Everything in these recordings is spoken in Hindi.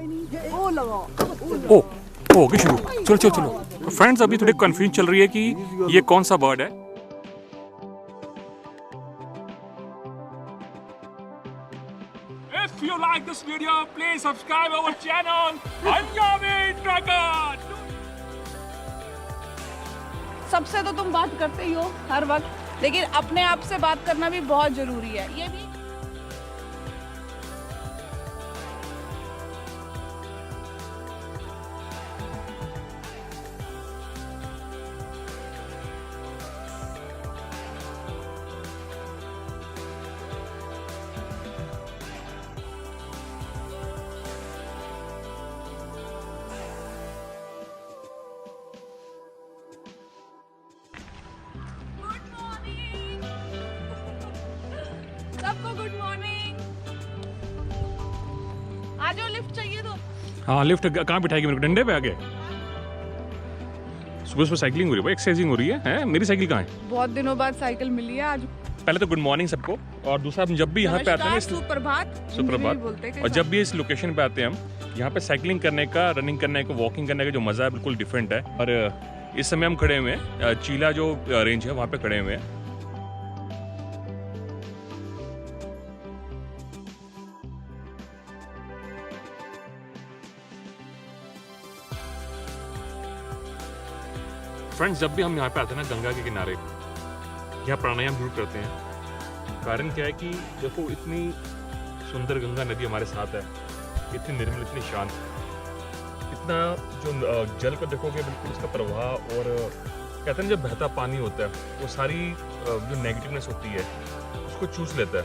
ओ हो गई शुरू। चलो चलो चलो फ्रेंड्स, अभी थोड़ी कंफ्यूजन चल रही है कि ये कौन सा बर्ड है। If you like this video, please subscribe our channel Punjabi Dragon। सबसे तो तुम बात करते ही हो हर वक्त, लेकिन अपने आप से बात करना भी बहुत जरूरी है। ये भी सबको गुड मॉर्निंग। आ जाओ, लिफ्ट चाहिए तो। हाँ, लिफ्ट कहाँ बिठाएगी मेरे को? डंडे पे आगे? सुबह सुबह साइकिलिंग हो रही है, एक्सरसाइजिंग हो रही है? मेरी साइकिल कहाँ है? बहुत दिनों बाद साइकिल मिली है आज। पहले तो गुड मॉर्निंग सबको, और दूसरा हम जब भी यहाँ पे आते हैं सुप्रभात, और जब भी इस लोकेशन पे आते हैं हम, यहाँ पे साइकिलिंग करने का, रनिंग करने का, वॉकिंग करने का जो मज़ा है बिल्कुल डिफरेंट है। और इस समय हम खड़े हुए हैं चीला जो रेंज है वहाँ पे खड़े हुए हैं। फ्रेंड्स, जब भी हम यहाँ पे आते हैं ना गंगा के किनारे, यहाँ प्राणायाम जरूर करते हैं। कारण क्या है कि देखो, इतनी सुंदर गंगा नदी हमारे साथ है, इतनी निर्मल, इतनी शांत, इतना जो जल को देखोगे बिल्कुल उसका प्रवाह, और कहते हैं जब बहता पानी होता है वो सारी जो नेगेटिवनेस होती है उसको चूस लेता है।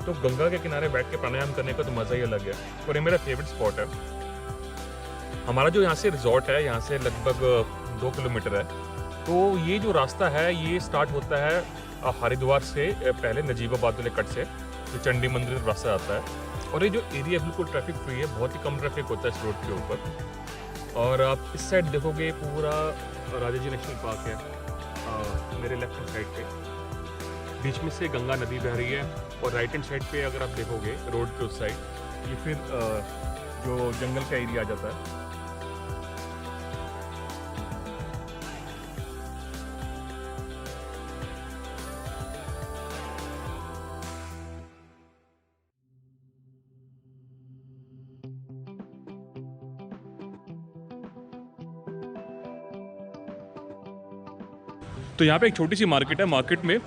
तो गंगा के किनारे बैठ के प्राणायाम करने का तो मज़ा ही अलग है, और ये मेरा फेवरेट स्पॉट है। हमारा जो यहाँ से रिजॉर्ट है, यहाँ से लगभग 2 किलोमीटर है। तो ये जो रास्ता है ये स्टार्ट होता है हरिद्वार से, पहले नजीबाबाद वाले कट से जो चंडी मंदिर रास्ता आता है। और ये जो एरिया बिल्कुल ट्रैफिक फ्री है, बहुत ही कम ट्रैफिक होता है इस रोड के ऊपर। और आप इस साइड देखोगे पूरा राजा जी नेशनल पार्क है मेरे लेफ्ट हैंड साइड पे, बीच में से गंगा नदी बह रही है। और राइट हैंड साइड पे अगर आप देखोगे रोड के उस साइड, ये फिर जो जंगल का एरिया आ जाता है। तो यहाँ पे एक छोटी सी मार्केट है, मार्केट में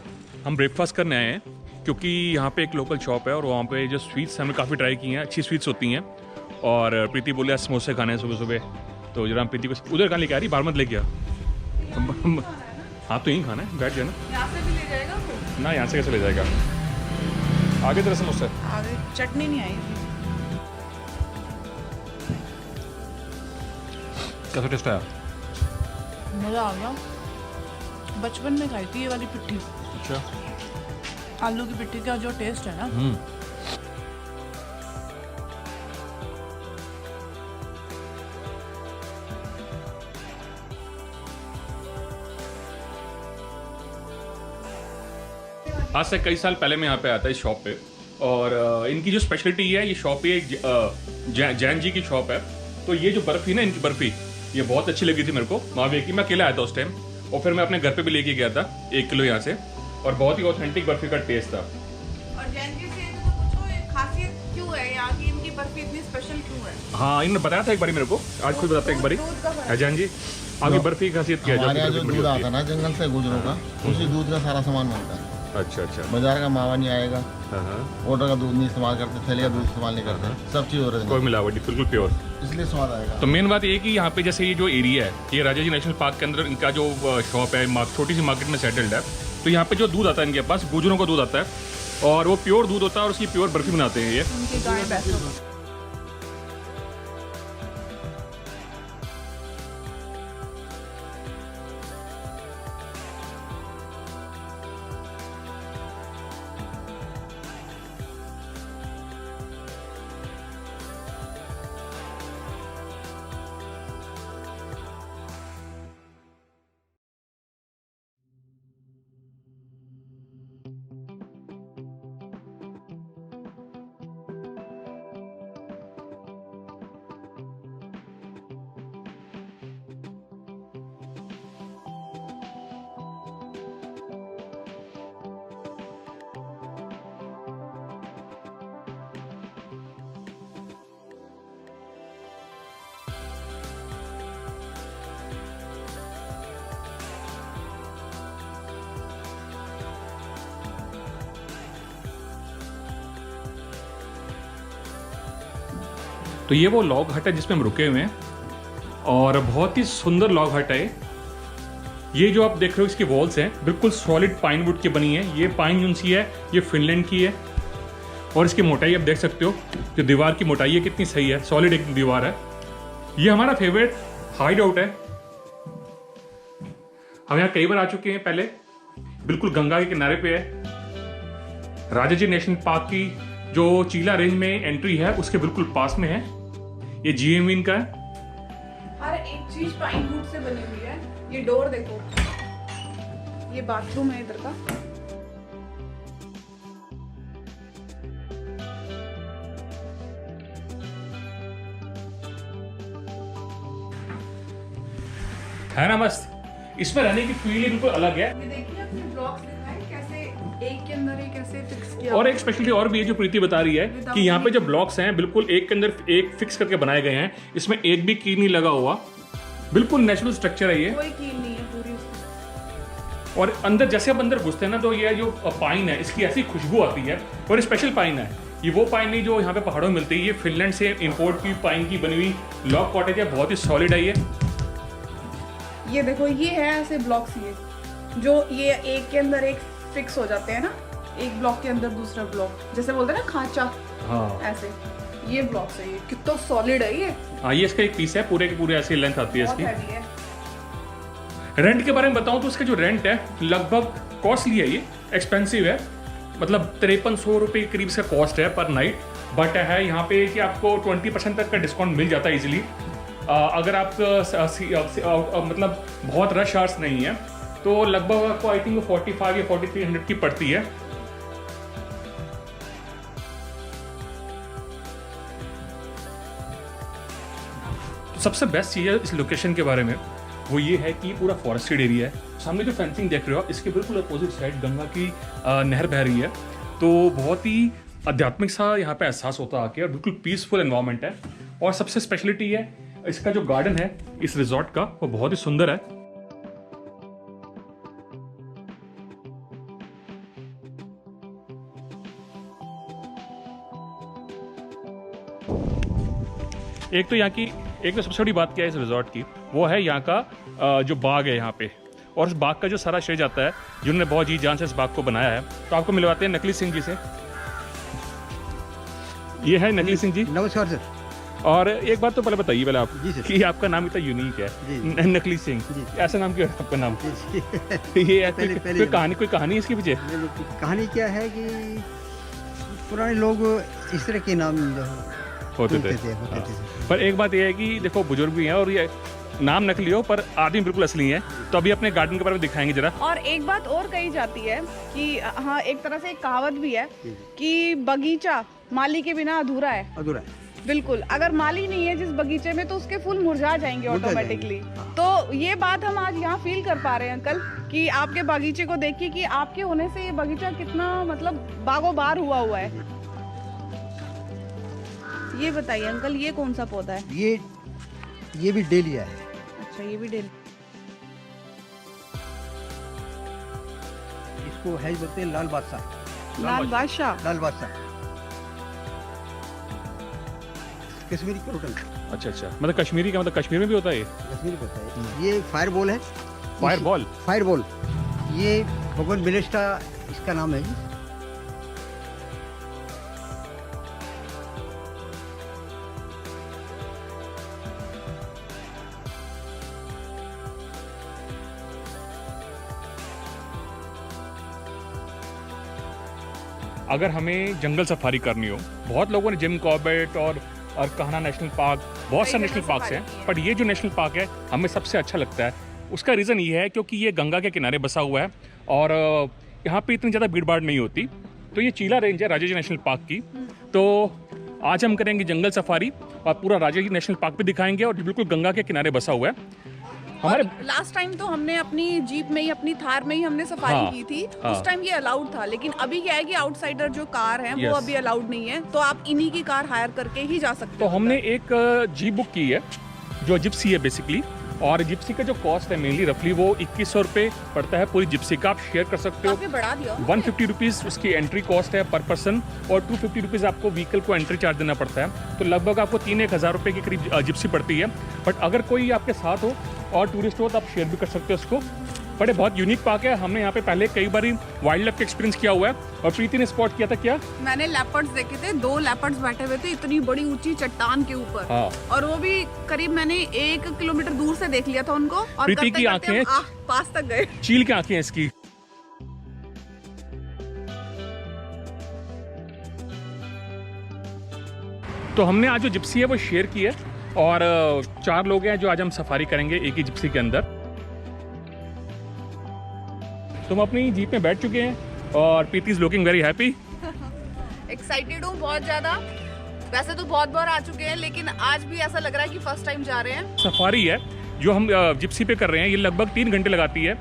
हम ब्रेकफास्ट करने आए हैं, क्योंकि यहाँ पे एक लोकल शॉप है और वहाँ पे जो स्वीट्स हमने काफ़ी ट्राई की हैं, अच्छी स्वीट्स होती हैं। और प्रीति बोले आज समोसे खाने हैं सुबह सुबह, तो जरा हम प्रीति को उधर कहाँ लेके आ रही, बाहर मत लेके आ। हाँ, तो यहीं खाना है, बैठ जाना। यहाँ से भी ले जाएगा वो? ना, यहाँ से कैसे ले जाएगा? आगे तेरा समोसा, आगे चटनी नहीं आई थी। कैसा टेस्ट आया? मज़ा आ गया। बचपन में खाई थी ये वाली पिट्ठी। अच्छा, आलू की पिट्ठी का जो टेस्ट है ना, आज से कई साल पहले मैं यहाँ पे आता इस शॉप पे, और इनकी जो स्पेशलिटी है, ये शॉप ये जैन जी की शॉप है। तो ये जो बर्फी ना, इनकी बर्फी ये बहुत अच्छी लगी थी मेरे को, मावे की। मैं अकेला आया था उस टाइम, और फिर मैं अपने घर पे भी लेके गया था 1 किलो यहाँ से, और बहुत ही ऑथेंटिक बर्फी का टेस्ट था। और जैन जी से तो पूछो ये खासियत क्यों है यहाँ की, इनकी बर्फी इतनी स्पेशल क्यों है? हाँ, इन्होंने बताया था एक बारी मेरे को, आज खुद बताते एक बारी। जैन जी, आपकी बर्फी की खासियत क्या है? हमारे यहाँ जो दूध आता है ना जंगल से गुजरों का, उसी दूध का सारा सामान बनता है। अच्छा अच्छा, बाजार का मावा नहीं आएगा, हाँ, ऑर्डर का दूध नहीं इस्तेमाल करते, थैली का दूध इस्तेमाल नहीं करते, सब चीज़ ओरिजिनल, कोई मिलावट नहीं, बिल्कुल प्योर, इसलिए स्वाद आएगा। तो मेन बात ये है कि यहाँ पे जैसे ये जो एरिया है, ये राजा जी नेशनल पार्क के अंदर इनका जो शॉप है, छोटी सी मार्केट में सेटल्ड है। तो यहाँ पे जो दूध आता है इनके पास, गुजरों का दूध आता है, और वो प्योर दूध होता है, और उसकी प्योर बर्फी बनाते हैं ये। उनकी गाय भैंसों का। तो ये वो लॉग हट है जिसमें हम रुके हुए हैं और बहुत ही सुंदर लॉग हट है। ये जो आप देख रहे हो इसकी वॉल्स हैं बिल्कुल सॉलिड पाइन वुड की बनी है। ये पाइन यूनसी है, ये फिनलैंड की है और इसकी मोटाई आप देख सकते हो, जो दीवार की मोटाई है कितनी सही है, सॉलिड एक दीवार है। ये हमारा फेवरेट हाइड आउट है। हम यहाँ कई बार आ चुके हैं पहले, बिल्कुल गंगा के किनारे पे है। राजाजी नेशनल पार्क की जो चीला रेंज में एंट्री है उसके बिल्कुल पास में है। ये GM का है। हर एक चीज पाइन वुड से बनी हुई है। ये डोर देखो, ये बाथरूम है इधर का। है ना मस्त। इसमें रहने की फील बिल्कुल अलग है। ये देखिए आपने ब्लॉक्स दिखाए कैसे एक के अंदर एक कैसे फिक्स किया। और एक स्पेशलिटी और भी है जो प्रीति बता रही है कि यहाँ पे जो ब्लॉक्स हैं बिल्कुल एक के अंदर एक फिक्स करके बनाए गए हैं। इसमें एक भी की नहीं लगा हुआ, बिल्कुल नेचुरल स्ट्रक्चर है ये। कोई कील नहीं है पूरी। और अंदर जैसे आप अंदर घुसते हैं ना तो ये जो पाइन है इसकी ऐसी खुशबू आती है। और स्पेशल पाइन है ये, वो पाइन नहीं जो यहाँ पे पहाड़ों में मिलती है। ये फिनलैंड से इंपोर्ट की पाइन की बनी हुई लॉग कॉटेज है, बहुत ही सॉलिड है ये देखो, ये है ऐसे ब्लॉक्स, ये जो ये एक के अंदर एक फिक्स हो जाते हैं ना, एक ब्लॉक के अंदर दूसरा ब्लॉक, जैसे बोलते हैं ना खांचा। हाँ, ऐसे ये ब्लॉक्स है। ये कितना सॉलिड है ये। हाँ, ये इसका एक पीस है, पूरे के पूरे ऐसी लेंथ आती है इसकी। बहुत हैवी है। रेंट के बारे में बताऊं तो इसका जो रेंट है लगभग कॉस्टली है, ये एक्सपेंसिव है। मतलब 5300 रुपये करीब इसका कॉस्ट है पर नाइट। बट है यहाँ पे कि आपको 20% तक का डिस्काउंट मिल जाता है इजीली। अगर आप मतलब बहुत रश आवर्स नहीं है तो लगभग आपको आई थिंक 45 या 4300 की पड़ती है। सबसे बेस्ट चीज़ है इस लोकेशन के बारे में वो ये है कि पूरा फॉरेस्टेड एरिया है। सामने जो फेंसिंग देख रहे हो इसके बिल्कुल अपोजिट साइड गंगा की नहर बह रही है, तो बहुत ही आध्यात्मिक सा यहाँ पे एहसास होता है आके और बिल्कुल पीसफुल एनवायरनमेंट है। और सबसे स्पेशलिटी है इसका जो गार्डन है इस रिजॉर्ट का, वो बहुत ही सुंदर है। एक तो सबसे बड़ी बात क्या है इस रिजॉर्ट की, वो है यहाँ का जो बाग है यहाँ पे। और उस बाग का जो सारा श्रेय जाता है जिन्होंने बहुत जी जान से इस बाग को बनाया है। तो आपको मिलवाते हैं नकली सिंह जी से। ये है नकली सिंह जी। नमस्कार सर। और एक बात तो पहले बताइए पहले आप जी सर। कि आपका नाम इतना यूनिक है, नकली सिंह। ऐसा नाम क्यों है आपका नाम? ये कोई कहानी इसके पीछे? कहानी क्या है कि पुराने लोग इस तरह के नाम होते थे। पर एक बात ये है कि देखो बुजुर्ग भी हैं और ये नाम नकली हो पर आदमी बिल्कुल असली है। तो अभी अपने गार्डन के बारे में दिखाएंगे जरा। और एक बात और कही जाती है कि हाँ, एक तरह से एक कहावत भी है कि बगीचा माली के बिना अधूरा है। बिल्कुल, अगर माली नहीं है जिस बगीचे में तो उसके फूल मुरझा जाएंगे ऑटोमेटिकली। तो ये बात हम आज यहाँ फील कर पा रहे हैं अंकल कि आपके बगीचे को देखिए कि आपके होने से ये बगीचा कितना मतलब बागो बार हुआ है। ये बताइए अंकल, ये कौन सा पौधा है? ये भी डेलिया है। अच्छा, ये भी डेलिया। इसको है बोलते हैं लाल बादशाह। लाल बादशाह। लाल बादशाह कश्मीरी क्रोटन। अच्छा, मतलब कश्मीरी का मतलब कश्मीर में भी होता है ये? कश्मीरी होता है। ये फायरबॉल है। फायरबॉल ये भगवान बिलेस्टा इसका नाम है। अगर हमें जंगल सफारी करनी हो, बहुत लोगों ने जिम कॉर्बेट और कान्हा नेशनल पार्क, बहुत सारे नेशनल पार्क्स हैं, बट ये जो नेशनल पार्क है हमें सबसे अच्छा लगता है। उसका रीज़न ये है क्योंकि ये गंगा के किनारे बसा हुआ है और यहाँ पे इतनी ज़्यादा भीड़ भाड़ नहीं होती। तो ये चीला रेंज है राजाजी नेशनल पार्क की। तो आज हम करेंगे जंगल सफारी और पूरा राजाजी नेशनल पार्क भी दिखाएंगे और बिल्कुल गंगा के किनारे बसा हुआ है। हमारे लास्ट टाइम तो हमने अपनी जीप में ही, अपनी थार में ही हमने सफारी की थी। उस टाइम ये अलाउड था, लेकिन अभी क्या है कि आउटसाइडर जो कार है वो अभी अलाउड नहीं है, तो आप इन्हीं की कार हायर करके ही जा सकते हो। तो हमने एक जीप बुक की है जो जिप्सी है बेसिकली, और जिप्सी का जो कॉस्ट है मेनली रफली वो 2100 रुपये पड़ता है पूरी जिप्सी का। आप शेयर कर सकते हो। काफी बढ़ा दिया। 150 रुपीज़ उसकी एंट्री कॉस्ट है पर पर्सन और 250 रुपीज़ आपको व्हीकल को एंट्री चार्ज देना पड़ता है। तो लगभग आपको 3-1 हज़ार रुपये के करीब जिप्सी पड़ती है। बट अगर कोई आपके साथ हो और टूरिस्ट हो तो आप शेयर भी कर सकते हो उसको। बट ये बहुत यूनिक पार्क है। हमने यहाँ पे पहले कई बार वाइल्ड लाइफ का एक्सपीरियंस किया हुआ है। और प्रीति ने स्पॉट किया था क्या? मैंने लेपर्ड्स देखे थे, 2 लेपर्ड्स बैठे हुए थे इतनी बड़ी ऊंची चट्टान के ऊपर। हाँ। और वो भी करीब मैंने 1 किलोमीटर दूर से देख लिया था उनको। और प्रीति की आंखें पास तक गए। चील की आंखें हैं इसकी। तो हमने आज जो जिप्सी है वो शेयर की है और 4 लोग हैं जो आज हम सफारी करेंगे एक ही जिप्सी के अंदर। तुम अपनी जीप में बैठ चुके हैं और Preeti is looking very happy. Excited हूँ बहुत ज्यादा। वैसे तो बहुत बार आ चुके हैं लेकिन आज भी ऐसा लग रहा है कि फर्स्ट टाइम जा रहे हैं। सफारी है जो हम जिप्सी पे कर रहे हैं, ये लगभग 3 घंटे लगाती है।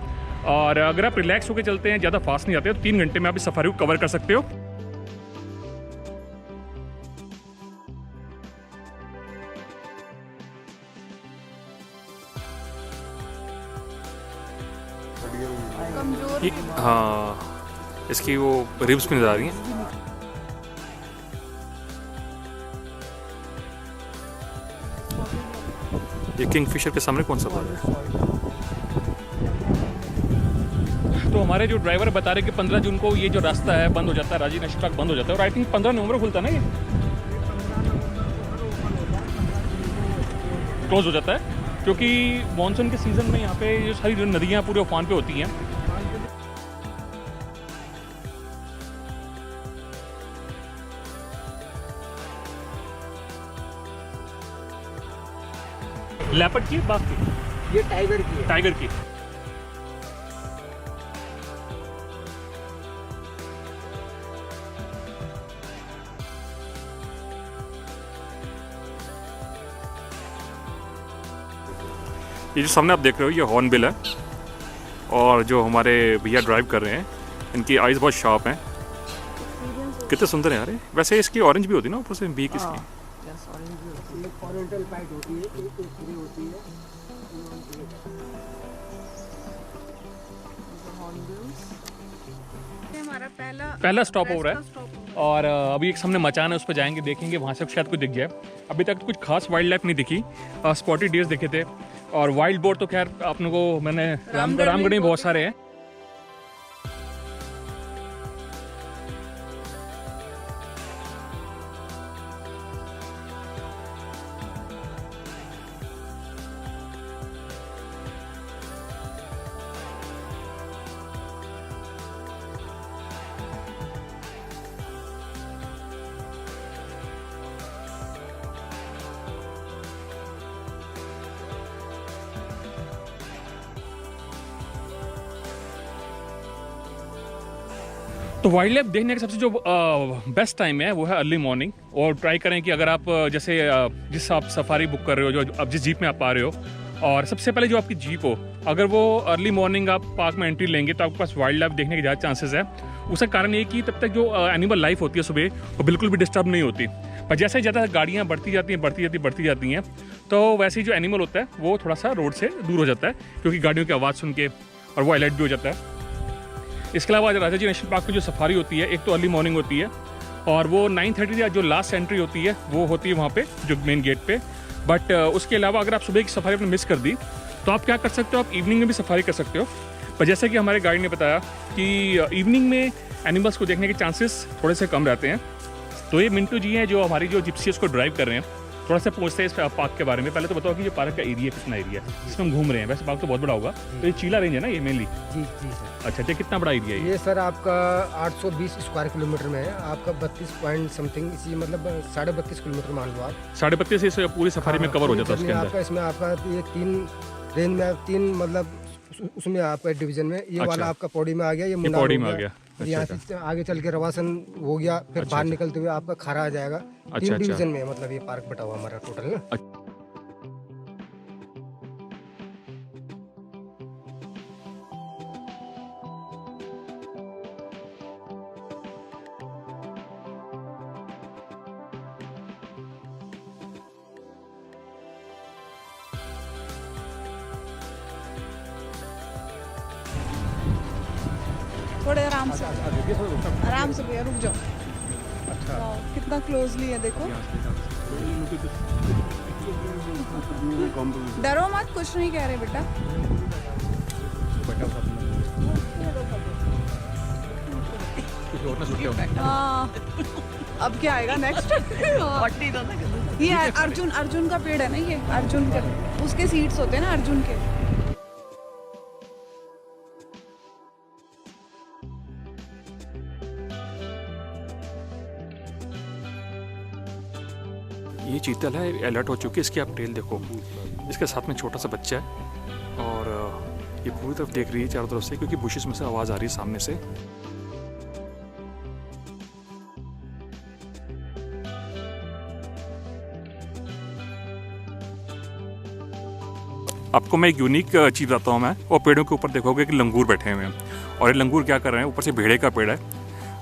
और अगर आप रिलैक्स होकर चलते हैं, ज़्यादा फास्ट नहीं जाते, तो 3 घंटे में आप इस सफारी को कवर कर सकते हो। कमजोर हाँ, इसकी वो रिब्स भी नजर आ रही हैं। ये किंगफिशर के सामने कौन सा बार है? तो हमारे जो ड्राइवर बता रहे कि 15 जून को ये जो रास्ता है बंद हो जाता है, राजीव नेशनल पार्क बंद हो जाता है। और आई थिंक 15 नवंबर को खुलता है ना, ये क्लोज हो जाता है क्योंकि मानसून के सीजन में यहाँ पे ये सारी जो नदियाँ पूरे उफान पे होती हैं। लेपर्ड की, बाघ की? ये टाइगर की है। टाइगर की। ये जो सामने आप देख रहे हो ये हॉर्नबिल है और जो हमारे भैया ड्राइव कर रहे हैं इनकी आइज़ बहुत शार्प हैं। कितने सुंदर हैं यार। वैसे इसकी ऑरेंज भी होती है ना ऊपर से बीक इसकी। ओरिएंटल पाइट होती है, एक पूरी होती है। हमारा पहला स्टॉप हो रहा है और अभी एक सामने मचान है, उस पर जाएंगे, देखेंगे वहाँ से शायद कुछ दिख जाए। अभी तक कुछ खास वाइल्ड लाइफ नहीं दिखी। स्पॉटेड डियर दिखे थे और वाइल्ड बोर तो खैर अपने को मैंने रामगढ़ में बहुत सारे हैं। तो वाइल्ड लाइफ देखने का सबसे जो बेस्ट टाइम है वो है अर्ली मॉर्निंग। और ट्राई करें कि अगर आप जैसे जिस आप सफारी बुक कर रहे हो, जो अब जिस जीप में आप आ रहे हो, और सबसे पहले जो आपकी जीप हो अगर वो अर्ली मॉर्निंग आप पार्क में एंट्री लेंगे तो आपके पास वाइल्ड लाइफ देखने के ज़्यादा चांसेस है। उसका कारण ये कि तब तक जो एनिमल लाइफ होती है सुबह वो बिल्कुल भी डिस्टर्ब नहीं होती। पर जैसे ही ज़्यादा गाड़ियाँ बढ़ती जाती हैं तो वैसे ही जो एनिमल होता है वो थोड़ा सा रोड से दूर हो जाता है क्योंकि गाड़ियों की आवाज़ सुन के, और वो अलर्ट भी हो जाता है। इसके अलावा राजा जी नेशनल पार्क की जो सफारी होती है एक तो अर्ली मॉर्निंग होती है और वो 9:30 जो लास्ट एंट्री होती है वो होती है वहाँ पे जो मेन गेट पे। बट उसके अलावा अगर आप सुबह की सफारी अपने मिस कर दी तो आप क्या कर सकते हो, आप इवनिंग में भी सफारी कर सकते हो। पर जैसे कि हमारे गाइड ने बताया कि इवनिंग में एनिमल्स को देखने के चांसेस थोड़े से कम रहते हैं। तो ये मिंटू जी हैं जो हमारी जो जिप्सी उसको ड्राइव कर रहे हैं। थोड़ा सा पूछते हैं इस पार्क के बारे में। पहले तो बताओ कि ये पार्क का एरिया कितना एरिया है जिसमें हम घूम रहे हैं। वैसे पार्क तो बहुत बड़ा होगा। तो ये चीला रेंज है ना ये मेनली? जी सर। अच्छा, ये कितना बड़ा एरिया है ये सर आपका 820 स्क्वायर किलोमीटर में है। आपका 32 पॉइंट समथिंग, इसी मतलब 32.5 किलोमीटर मान लो आप। 32.5 से पूरी सफारी में कवर हो जाता है उसके अंदर। आपका इसमें आपका ये 3 रेंज में 3 मतलब उसमें आपका डिवीजन में ये वाला आपका पौड़ी में आ गया, ये मुन्ना पौड़ी में आ गया। यहाँ से आगे चल के रवासन हो गया, फिर बाहर निकलते हुए आपका खारा आ जाएगा। 3 डिवीजन में मतलब ये पार्क बटा हुआ हमारा टोटल ना। थोड़े आराम से, आराम से भैया, रुक जाओ। वाओ, कितना क्लोजली है देखो। डरो मत, कुछ नहीं कह रहे बेटा। हाँ, अब क्या आएगा नेक्स्ट? ये अर्जुन का पेड़ है ना, ये अर्जुन का, उसके सीड्स होते हैं ना अर्जुन के। ये चीतल है, अलर्ट हो चुकी है। इसकी आप टेल देखो, इसके साथ में छोटा सा बच्चा है और ये पूरी तरफ देख रही है चारों तरफ से, क्योंकि बुशेस में से आवाज़ आ रही है सामने से। आपको मैं एक यूनिक चीज़ बताता हूँ मैं, और पेड़ों के ऊपर देखोगे कि लंगूर बैठे हुए हैं, और ये लंगूर क्या कर रहे हैं, ऊपर से भेड़े का पेड़ है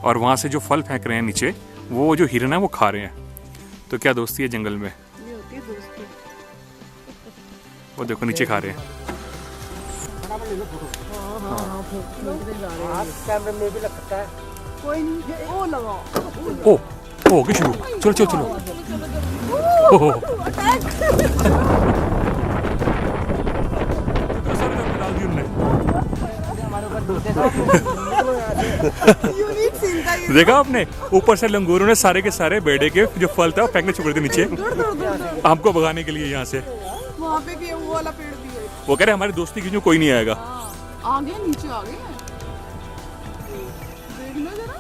और वहाँ से जो फल फेंक रहे हैं नीचे, वो जो हिरन है वो खा रहे हैं। तो क्या दोस्ती है जंगल में, ये होती है दोस्ती। वो देखो नीचे खा रहे हैं। कैमरे में भी लग सकता है। कोई नहीं, ओ लगाओ। ओ हो गया शुरू, चलो चलो चलो। ओहो डाल दी उन्होंने। यूनिक सीन था ये। देखा आपने, ऊपर से लंगूरों ने सारे के सारे बेड़े के जो फल था वो फेंकने शुरू कर दिए नीचे, हमको भगाने के लिए यहाँ से। वहाँ पे भी है, वो वाला पेड़ भी है। वो कह रहे हमारी दोस्ती की जो कोई नहीं आएगा। आ गए, नीचे आ गए, देख लो जरा।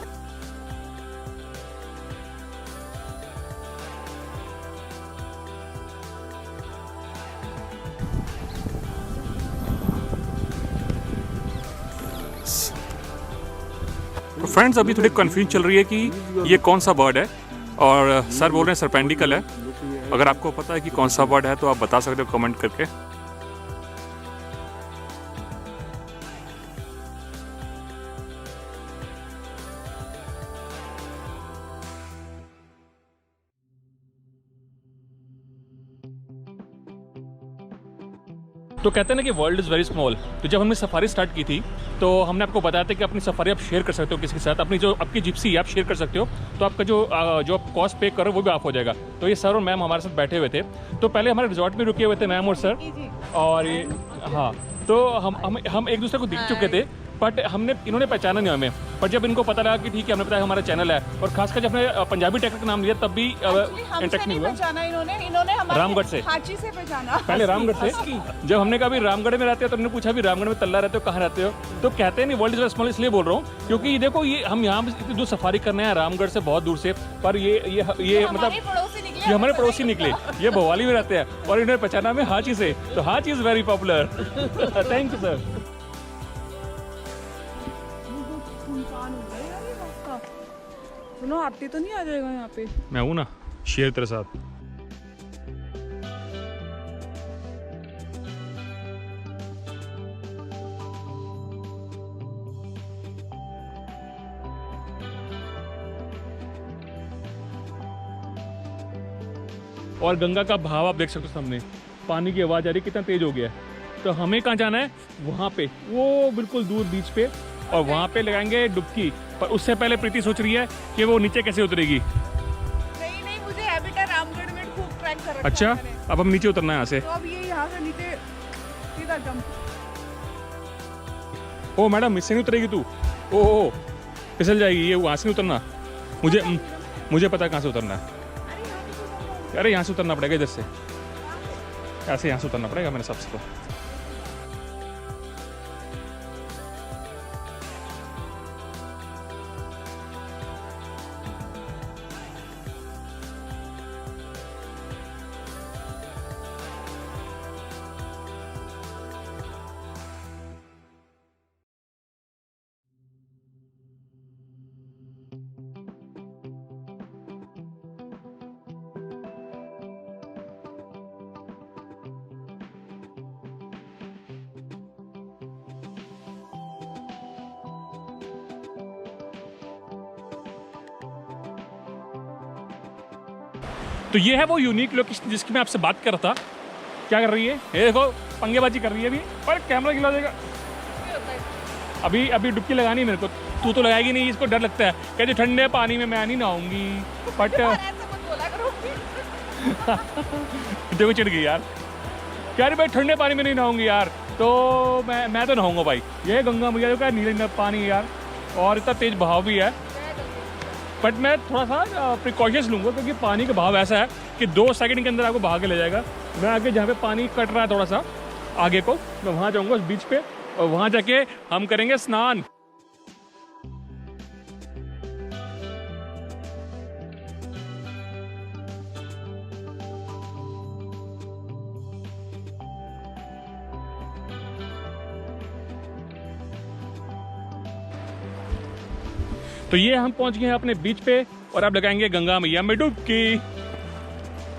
तो फ्रेंड्स, अभी थोड़ी कंफ्यूजन चल रही है कि ये कौन सा बर्ड है, और सर बोल रहे हैं सरपेंडिकल है। अगर आपको पता है कि कौन सा बर्ड है तो आप बता सकते हो कमेंट करके। तो कहते हैं ना कि वर्ल्ड इज़ वेरी स्मॉल। तो जब हमने सफारी स्टार्ट की थी तो हमने आपको बताया था कि अपनी सफारी आप शेयर कर सकते हो किसी के साथ, अपनी जो आपकी जिप्सी है आप शेयर कर सकते हो, तो आपका जो आप कॉस्ट पे करो वो भी ऑफ हो जाएगा। तो ये सर और मैम हमारे साथ बैठे हुए थे, तो पहले हमारे रिजॉर्ट में रुके हुए थे मैम और सर, और ये हाँ, तो हम एक दूसरे को दिख चुके थे, बट इन्होंने पहचाना नहीं हमें। पर जब इनको पता लगा कि ठीक है, हमने बताया हमारा चैनल है, और खासकर जब हमने पंजाबी ट्रैकर का नाम लिया तब भी इंटरेक्ट नहीं हुआ। इन्होंने हमारे रामगढ़ से हाची से पहचाना। पहले रामगढ़ से। जब हमने कहा भी रामगढ़ में रहते हो तो उन्होंने पूछा भी रामगढ़ में तल्ला रहते हो, कहाँ रहते हो? तो कहते हैं नहीं वर्ल्ड इज स्मॉल, इसलिए बोल रहा हूँ क्योंकि ये देखो, ये हम यहाँ जो सफारी करने हैं रामगढ़ से बहुत दूर से, पर ये मतलब ये हमारे पड़ोसी निकले, ये भोवाली में रहते हैं, और इन्होंने पहचाना हमें हाची से। तो हाची is very popular. Thank you sir. सुनो, आरती तो नहीं आ जाएगा यहाँ पे? मैं हूँ ना, शेर तेरे साथ। और गंगा का बहाव आप देख सकते हो सामने, पानी की आवाज़ आ रही है, कितना तेज हो गया है। तो हमें कहाँ जाना है? वहाँ पे, वो बिल्कुल दूर बीच पे, और वहाँ पे लगाएंगे डुबकी। पर उससे पहले प्रीति सोच रही है कि वो नीचे कैसे उतरेगी। नहीं, मुझे हैबिट है रामगढ़ में खूब ट्रैक कर रखा है अच्छा, मैंने। अब हम नीचे उतरना है यहाँ से। तो अब ये यहाँ से नीचे सीधा जंप। ओ मैडम, इससे नहीं उतरेगी तू? ओ फिसल जाएगी ये, वहाँ से नहीं उतरना। मुझे पता है कहाँ से उतरना है। अरे यहाँ से उतरना पड़ेगा, इधर से, ऐसे यहाँ से उतरना पड़ेगा मेरे हिसाब से तो। तो ये है वो यूनिक लोकेशन जिसकी मैं आपसे बात कर रहा था। क्या कर रही है? ये देखो, पंगेबाजी कर रही है अभी, पर कैमरा गिरा देगा। अभी अभी डुबकी लगानी है मेरे को। तू तो लगाएगी नहीं, इसको डर लगता है, कहते ठंडे पानी में मैं नहीं नहाऊंगी। बट देखो चिढ़ गई यार, कह रही भाई ठंडे पानी में नहीं नहाऊंगी यार। तो मैं तो नहाऊंगा भाई। ये गंगा मैया का नीला पानी है यार, और इतना तेज बहाव भी है। बट मैं थोड़ा सा प्रिकॉशंस लूँगा, क्योंकि पानी का बहाव ऐसा है कि 2 सेकंड के अंदर आपको बहा के ले जाएगा। मैं आगे जहाँ पे पानी कट रहा है थोड़ा सा आगे को, मैं वहाँ जाऊँगा उस बीच पे, और वहाँ जाके हम करेंगे स्नान। तो ये हम पहुंच गए हैं अपने बीच पे, और अब लगाएंगे गंगा मैया में डुबकी।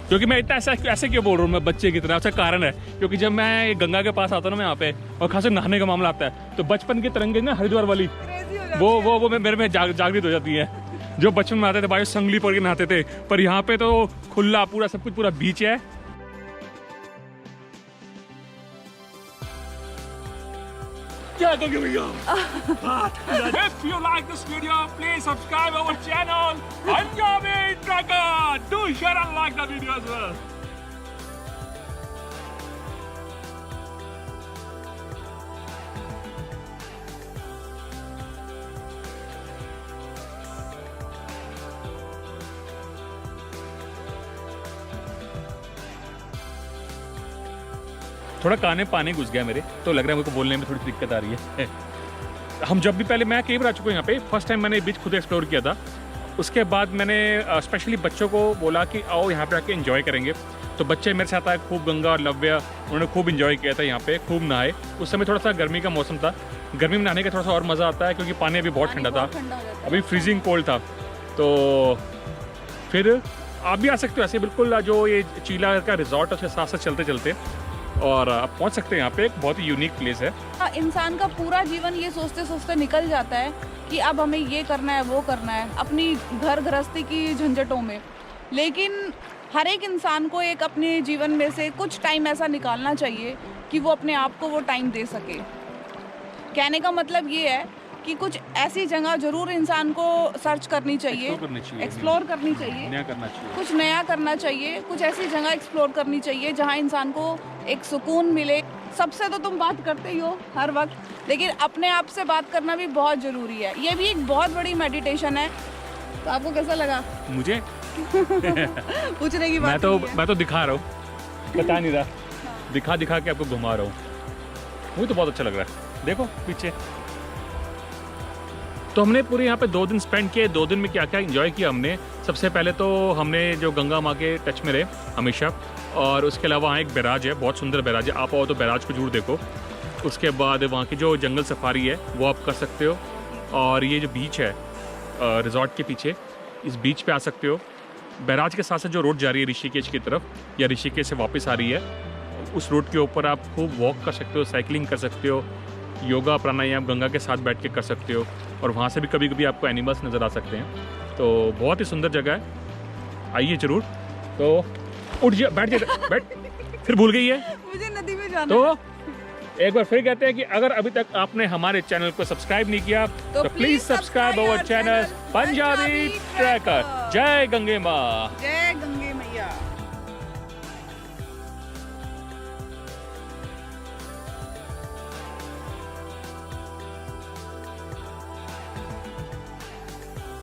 क्योंकि मैं इतना ऐसे क्यों बोल रहा हूँ मैं बच्चे की तरह, अच्छा कारण है क्योंकि जब मैं गंगा के पास आता हूँ ना, मैं यहाँ पे, और खास नहाने का मामला आता है, तो बचपन की तरंगे ना हरिद्वार वाली, वो मेरे में जागृत हो जाती है। जो बचपन में आते थे भाई संगली पड़ के नहाते थे, पर यहाँ पे तो खुला पूरा सब कुछ पूरा बीच है। क्या कहोगे भैया? If you like this video, please subscribe our channel Punjabi Trucker. Do share and like the video as well. थोड़ा कान में पानी घुस गया मेरे, तो लग रहा है मुझको बोलने में थोड़ी दिक्कत आ रही है। हम जब भी पहले, मैं कई बार आ चुका हूँ यहाँ पे, फर्स्ट टाइम मैंने बीच खुद एक्सप्लोर किया था। उसके बाद मैंने स्पेशली बच्चों को बोला कि आओ यहाँ पे आके एंजॉय करेंगे, तो बच्चे मेरे साथ आए, खूब गंगा और लव्य उन्होंने खूब एंजॉय किया था यहाँ पे, खूब नहाए। उस समय थोड़ा सा गर्मी का मौसम था, गर्मी में नहाने का थोड़ा सा और मज़ा आता है क्योंकि पानी अभी बहुत ठंडा था, अभी फ्रीजिंग कोल्ड था। तो फिर आप भी आ सकते हो ऐसे, बिल्कुल जो ये चीला का रिजॉर्ट है उसके साथ साथ चलते चलते, और आप पहुंच सकते हैं यहाँ पे। एक बहुत ही यूनिक प्लेस है। इंसान का पूरा जीवन ये सोचते सोचते निकल जाता है कि अब हमें ये करना है, वो करना है, अपनी घर गृहस्थी की झंझटों में। लेकिन हर एक इंसान को एक अपने जीवन में से कुछ टाइम ऐसा निकालना चाहिए कि वो अपने आप को वो टाइम दे सके। कहने का मतलब ये है कि कुछ ऐसी जगह जरूर इंसान को सर्च करनी चाहिए, एक्सप्लोर करनी चाहिए, कुछ नया करना चाहिए, कुछ ऐसी जगह एक्सप्लोर करनी चाहिए जहाँ इंसान को एक सुकून मिले। सबसे तो तुम बात करते ही हो हर वक्त, लेकिन अपने आप से बात करना भी बहुत ज़रूरी है। ये भी एक बहुत बड़ी मेडिटेशन है। तो आपको कैसा लगा? मुझे पूछने की बात मैं तो दिखा रहा हूँ, बता नहीं रहा, दिखा दिखा के आपको घुमा रहा हूँ। मुझे तो बहुत अच्छा लग रहा है, देखो पीछे। तो हमने पूरे यहाँ पे 2 दिन स्पेंड किए। 2 दिन में क्या क्या एंजॉय किया हमने। सबसे पहले तो हमने जो गंगा माँ के टच में रहे हमेशा, और उसके अलावा वहाँ एक बैराज है, बहुत सुंदर बैराज है, आप आओ तो बैराज को जरूर देखो। उसके बाद वहाँ की जो जंगल सफारी है वो आप कर सकते हो, और ये जो बीच है रिजॉर्ट के पीछे, इस बीच पे आ सकते हो। बैराज के साथ साथ जो रोड जा रही है ऋषिकेश की तरफ, या ऋषिकेश से वापस आ रही है, उस रोड के ऊपर आप खूब वॉक कर सकते हो, साइकिलिंग कर सकते हो, योगा प्राणायाम गंगा के साथ बैठ के कर सकते हो, और वहाँ से भी कभी कभी आपको एनिमल्स नज़र आ सकते हैं। तो बहुत ही सुंदर जगह है, आइए ज़रूर। तो उठ जा, बैठ जा, बैठ, फिर भूल गई है मुझे नदी में जाना। तो एक बार फिर कहते हैं कि अगर अभी तक आपने हमारे चैनल को सब्सक्राइब नहीं किया तो please subscribe our channel Punjabi tracker. जय गंगे माँ।